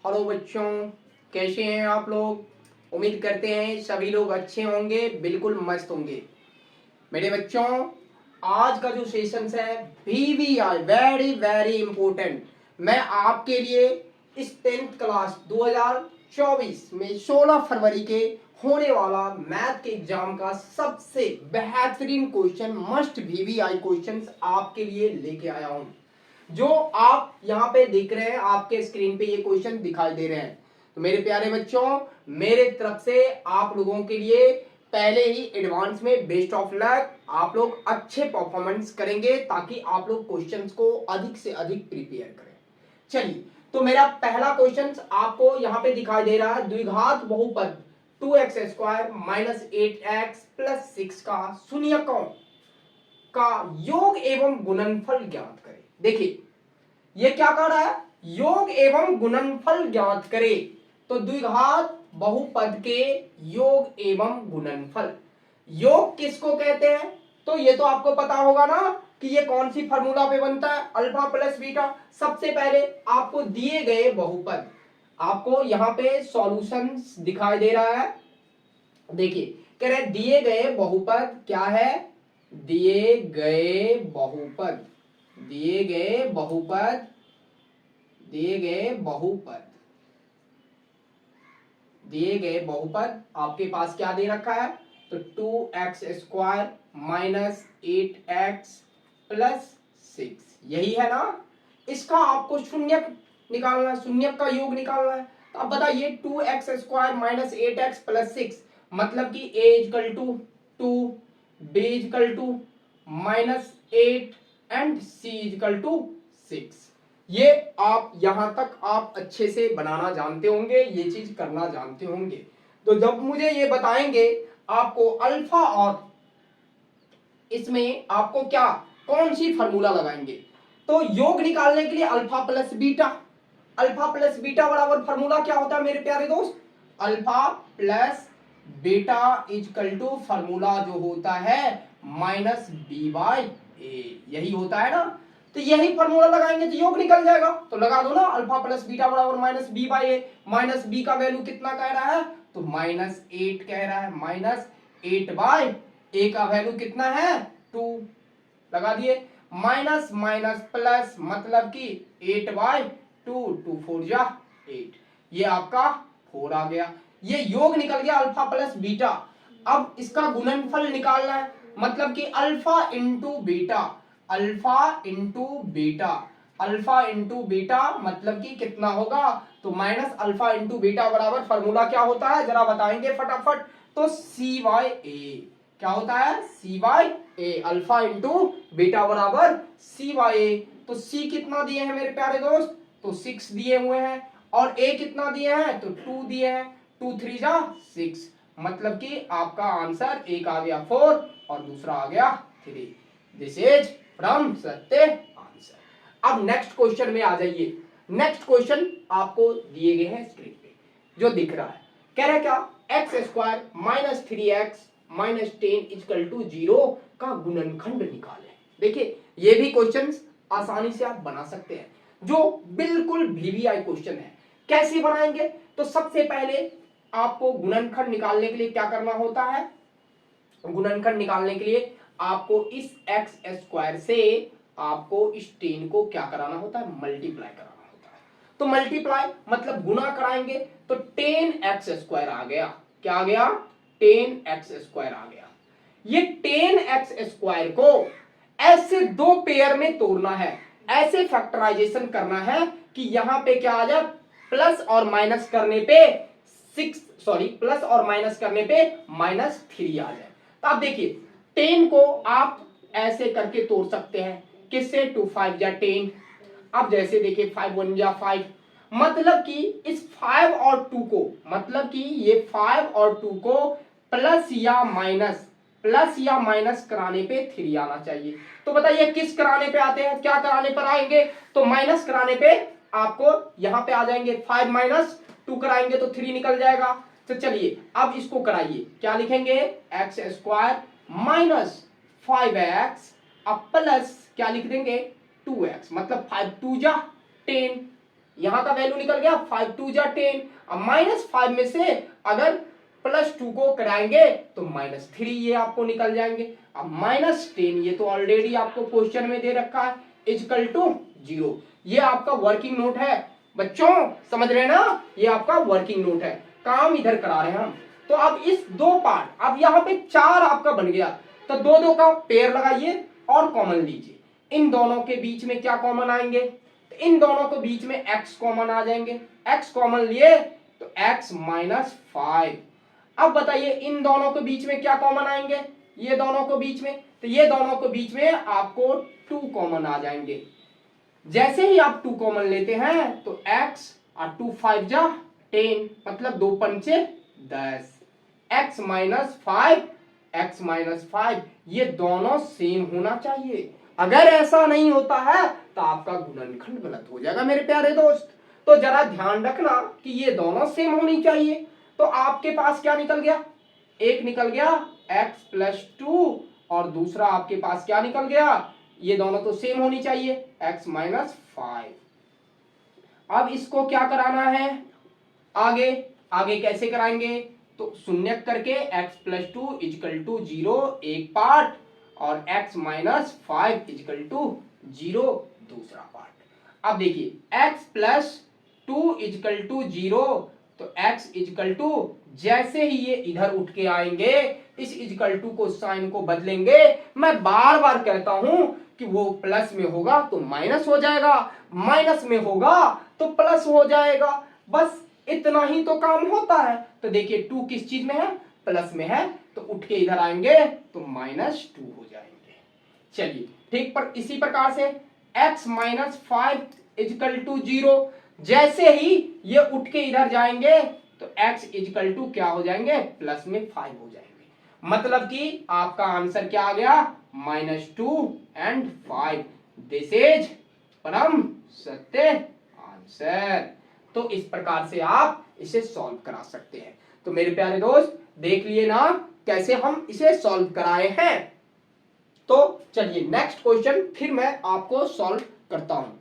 Hello बच्चों, कैसे हैं आप लोग। उम्मीद करते हैं सभी लोग अच्छे होंगे, बिल्कुल मस्त होंगे। मेरे बच्चों, आज का जो सेशन है VVI वेरी वेरी इंपॉर्टेंट। मैं आपके लिए इस 10th क्लास 2024 में 16 फरवरी के होने वाला मैथ के एग्जाम का सबसे बेहतरीन क्वेश्चन, मस्ट VVI क्वेश्चन आपके लिए लेके आया हूं। जो आप यहाँ पे देख रहे हैं, आपके स्क्रीन पे ये क्वेश्चन दिखाई दे रहे हैं। तो मेरे प्यारे बच्चों, मेरे तरफ से आप लोगों के लिए पहले ही एडवांस में बेस्ट ऑफ लक। आप लोग अच्छे परफॉर्मेंस करेंगे ताकि आप लोग क्वेश्चंस को अधिक से अधिक प्रिपेयर करें। चलिए, तो मेरा पहला क्वेश्चन आपको यहाँ पे दिखाई दे रहा है। द्विघात बहुपद 2x² माइनस 8x प्लस 6 का शून्यकों का योग एवं गुणनफल ज्ञात करें। देखिए, ये क्या कर रहा है, योग एवं गुणनफल ज्ञात करे। तो द्विघात बहुपद के योग एवं गुणनफल, योग किसको कहते हैं? तो ये तो आपको पता होगा ना कि ये कौन सी फार्मूला पे बनता है, अल्फा प्लस बीटा। सबसे पहले आपको दिए गए बहुपद, आपको यहाँ पे सॉल्यूशंस दिखाई दे रहा है। देखिए, कह रहे दिए गए बहुपद क्या है, दिए गए बहुपद, दिए गए बहुपद, दिए गए बहुपद, दिए गए बहुपद आपके पास क्या दे रखा है? तो 2x² माइनस 8x प्लस 6, यही है ना। इसका आपको शून्यक निकालना है, शून्यक का योग निकालना है। तो अब बताइए 2x² माइनस 8x प्लस 6 मतलब कि a equal to 2, b equal to minus 8 and c equal to 6। ये आप यहां तक आप अच्छे से बनाना जानते होंगे, ये चीज करना जानते होंगे। तो जब मुझे ये बताएंगे आपको अल्फा, और इसमें आपको क्या कौन सी फार्मूला लगाएंगे, तो योग निकालने के लिए alpha plus beta, alpha plus beta बराबर फार्मूला क्या होता है मेरे प्यारे दोस्त? Alpha plus beta equal to formula जो होता है माइनस बी बाई ए, यही होता है ना। तो यही फार्मूला लगाएंगे तो योग निकल जाएगा। तो लगा दो ना, अल्फा प्लस बीटा बराबर minus B by A. Minus B का वैल्यू कितना कह रहा है? तो -8 कह रहा है। -8 बाई ए का वैल्यू कितना है? 2 लगा दिए। माइनस माइनस प्लस मतलब कि 8 बाई 2, 2 4 जा 8, ये आपका 4 आ गया। ये योग निकल गया अल्फा प्लस बीटा। अब इसका गुणनफल निकालना है, मतलब कि alpha into beta, alpha into beta, alpha into beta मतलब कि कितना होगा? तो माइनस अल्फा इंटू बीटा बराबर फार्मूला क्या होता है, जरा बताएंगे फटाफट। तो सी बाई ए, क्या होता है? C by A, alpha into beta बराबर सी बाई ए। तो सी कितना दिए हैं मेरे प्यारे दोस्त? तो 6 दिए हुए हैं। और ए कितना दिए हैं? तो 2 दिए हैं। 2 3 जा 6, मतलब कि आपका आंसर एक आ गया 4 और दूसरा आ गया 3। दिस इज फ्रॉम सत्य आंसर। अब नेक्स्ट क्वेश्चन में आ जाइए। नेक्स्ट क्वेश्चन आपको दिए गए हैं स्क्रीन पे, जो दिख रहा है। कह रहा है क्या? x² minus 3x minus 10 is equal to 0 का गुणनखंड निकालें। देखिए, ये भी क्वेश्चन आसानी से आप बना सकते हैं, जो बिल्कुल VVI क्वेश्चन है। कैसे बनाएंगे? तो सबसे पहले आपको गुणनखंड निकालने के लिए क्या करना होता है? गुणनखंड निकालने के लिए आपको इस x² से आपको इस 10 को क्या कराना होता है? मल्टीप्लाई कराना होता है। तो मल्टीप्लाई मतलब गुना कराएंगे, तो 10x² आ गया। क्या आ गया? 10x² आ गया। ये 10x² को ऐसे दो पेयर में तोड़ना है, ऐसे फैक्टराइजेशन करना है कि यहां पे क्या आ जाए? प्लस और माइनस करने पे 6, सॉरी प्लस और माइनस करने पे -3 आ जाए। तो आप देखिए 10 को आप ऐसे करके तोड़ सकते हैं, किससे? 2 5 जा 10। अब जैसे देखिए 5 1 जा 5, मतलब कि इस 5 और 2 को, मतलब कि ये 5 और 2 को प्लस या माइनस, प्लस या माइनस कराने पे 3 आना चाहिए। तो बताइए किस कराने पे आते हैं, क्या कराने पर आएंगे? तो माइनस कराने पे आपको यहां पे आ जाएंगे। 5 माइनस 2 कराएंगे तो 3 निकल जाएगा। तो चलिए अब इसको कराइए, क्या लिखेंगे? x² माइनस 5x अब प्लस क्या लिख देंगे? 2x, मतलब 5 2 जा 10। यहाँ का वैल्यू निकल गया 5 2 जा 10। अब -5 में से अगर +2 को कराएंगे तो -3 ये आपको निकल जाएंगे। अब -10 ये तो ऑलरेडी आपको क्वेश्चन में दे रखा है इक्वल टू 0। ये आपका वर्किंग नोट है बच्चों, समझ रहे हैं ना, ये आपका वर्किंग नोट है, काम इधर करा रहे हैं हम। तो अब इस दो पार्ट, अब यहाँ पे 4 आपका बन गया, तो दो दो का पेयर लगाइए और कॉमन लीजिए। इन दोनों के बीच में क्या कॉमन आएंगे, तो इन दोनों के बीच में x कॉमन आ जाएंगे। x कॉमन लिए तो x -5। अब बताइए इन दोनों के बीच में क्या कॉमन आएंगे, ये दोनों के बीच में, तो ये दोनों के बीच में आपको 2 कॉमन आ जाएंगे। जैसे ही आप 2 कॉमन लेते हैं तो x और 2 5 जा 10, मतलब 2 पंचे 10। x -5 ये दोनों सेम होना चाहिए। अगर ऐसा नहीं होता है तो आपका गुणनखंड गलत हो जाएगा मेरे प्यारे दोस्त। तो जरा ध्यान रखना कि ये दोनों सेम होनी चाहिए। तो आपके पास क्या निकल गया, एक निकल गया x + 2 और दूसरा आपके पास क्या निकल गया, ये दोनों तो सेम होनी चाहिए x -5। अब इसको क्या कराना है, आगे आगे कैसे कराएंगे, तो शून्य करके x + 2 = 0 एक पार्ट और x -5 = 0 दूसरा पार्ट। अब देखिए x + 2 = 0, तो x = जैसे ही ये इधर उठ के आएंगे इस = को साइन को बदलेंगे। मैं बार बार कहता हूं कि वो प्लस में होगा तो माइनस हो जाएगा, माइनस में होगा तो प्लस हो जाएगा, बस इतना ही तो काम होता है। तो देखिए 2 किस चीज में है, प्लस में है, तो उठ के इधर आएंगे तो -2 हो जाएंगे। चलिए ठीक, पर इसी प्रकार से x -5 = 0, जैसे ही ये उठ के इधर जाएंगे तो x = क्या हो जाएंगे, प्लस में 5 हो जाएंगे। मतलब कि आपका आंसर क्या आ गया, -2 and 5। दिस इज परम सत्य आंसर। तो इस प्रकार से आप इसे सॉल्व करा सकते हैं। तो मेरे प्यारे दोस्त देख लिए ना कैसे हम इसे सॉल्व कराए हैं। तो चलिए नेक्स्ट क्वेश्चन फिर मैं आपको सॉल्व करता हूं।